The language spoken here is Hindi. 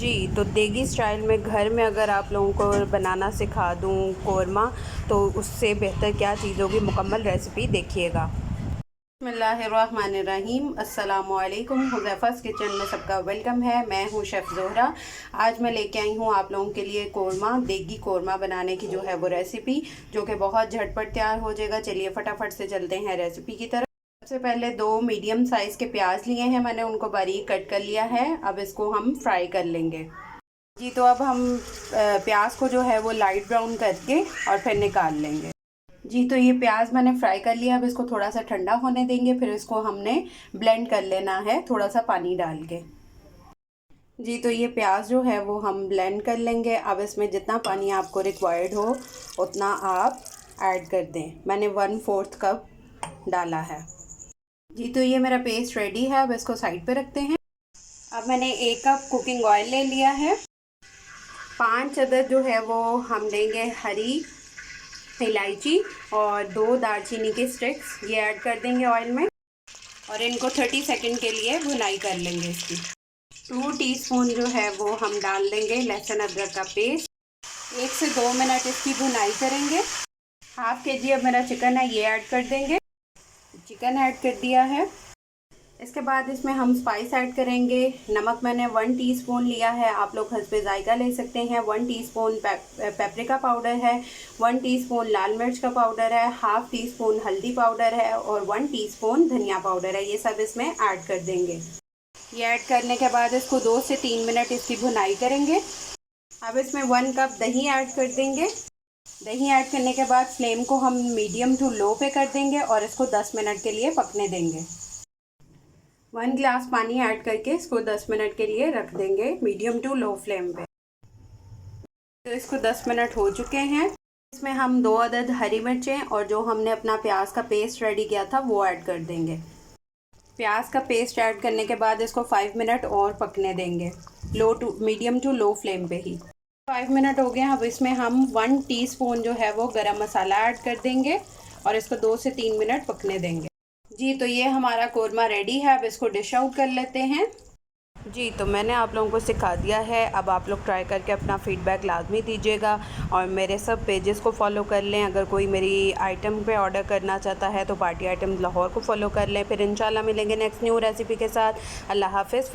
जी, तो देगी स्टाइल में घर में अगर आप लोगों को बनाना सिखा दूँ कोरमा, तो उससे बेहतर क्या चीज़ होगी, मुकम्मल रेसिपी देखिएगा। बिस्मिल्लाहिर्रहमानिर्रहीम, अस्सलामुअलैकुम। हुज़ैफ़ा's किचन में सबका वेलकम है। मैं हूँ शेफ़ ज़ोहरा। आज मैं लेके आई हूँ आप लोगों के लिए कोरमा, देगी कोरमा बनाने की जो है वो रेसिपी, जो कि बहुत झटपट तैयार हो जाएगा। चलिए फटाफट से चलते हैं रेसिपी की तरफ। सबसे पहले 2 मीडियम साइज़ के प्याज लिए हैं मैंने, उनको बारीक कट कर लिया है। अब इसको हम फ्राई कर लेंगे। जी, तो अब हम प्याज को जो है वो लाइट ब्राउन करके और फिर निकाल लेंगे। जी, तो ये प्याज मैंने फ्राई कर लिया। अब इसको थोड़ा सा ठंडा होने देंगे, फिर इसको हमने ब्लेंड कर लेना है थोड़ा सा पानी डाल के। जी, तो ये प्याज जो है वो हम ब्लेंड कर लेंगे। अब इसमें जितना पानी आपको रिक्वायर्ड हो उतना आप ऐड कर दें। मैंने 1/4 कप डाला है। जी, तो ये मेरा पेस्ट रेडी है। अब इसको साइड पे रखते हैं। अब मैंने 1 कप कुकिंग ऑयल ले लिया है। 5 अदद जो है वो हम लेंगे हरी इलायची और 2 दालचीनी के स्टिक्स, ये ऐड कर देंगे ऑयल में और इनको 30 सेकंड के लिए भुनाई कर लेंगे इसकी। 2 टीस्पून जो है वो हम डाल देंगे लहसुन अदरक का पेस्ट। 1 से 2 मिनट इसकी भुनाई करेंगे। हाफ के जी अब मेरा चिकन है, ये ऐड कर देंगे। चिकन ऐड कर दिया है। इसके बाद इसमें हम स्पाइस ऐड करेंगे। नमक मैंने 1 टीस्पून लिया है, आप लोग हस्बे जायका ले सकते हैं। 1 टीस्पून पेपरिका पाउडर है, 1 टीस्पून लाल मिर्च का पाउडर है, हाफ टी स्पून हल्दी पाउडर है और 1 टीस्पून धनिया पाउडर है। ये सब इसमें ऐड कर देंगे। ये ऐड करने के बाद इसको 2 से 3 मिनट इसकी भुनाई करेंगे। अब इसमें 1 कप दही ऐड कर देंगे। दही ऐड करने के बाद फ्लेम को हम मीडियम टू लो पे कर देंगे और इसको 10 मिनट के लिए पकने देंगे। 1 गिलास पानी ऐड करके इसको 10 मिनट के लिए रख देंगे मीडियम टू लो फ्लेम पे। तो इसको 10 मिनट हो चुके हैं। इसमें हम 2 अदद हरी मिर्चें और जो हमने अपना प्याज का पेस्ट रेडी किया था वो ऐड कर देंगे। प्याज का पेस्ट ऐड करने के बाद इसको 5 मिनट और पकने देंगे, मीडियम टू लो फ्लेम पे ही। 5 मिनट हो गए। अब इसमें हम 1 टीस्पून जो है वो गरम मसाला ऐड कर देंगे और इसको 2 से 3 मिनट पकने देंगे। जी, तो ये हमारा कोरमा रेडी है। अब इसको डिश आउट कर लेते हैं। जी, तो मैंने आप लोगों को सिखा दिया है। अब आप लोग ट्राई करके अपना फ़ीडबैक लाजमी दीजिएगा और मेरे सब पेजेस को फॉलो कर लें। अगर कोई मेरी आइटम पे ऑर्डर करना चाहता है तो पार्टी आइटम्स लाहौर को फॉलो कर लें। फिर इंशाल्लाह मिलेंगे नेक्स्ट न्यू रेसिपी के साथ। अल्लाह हाफ़िज़।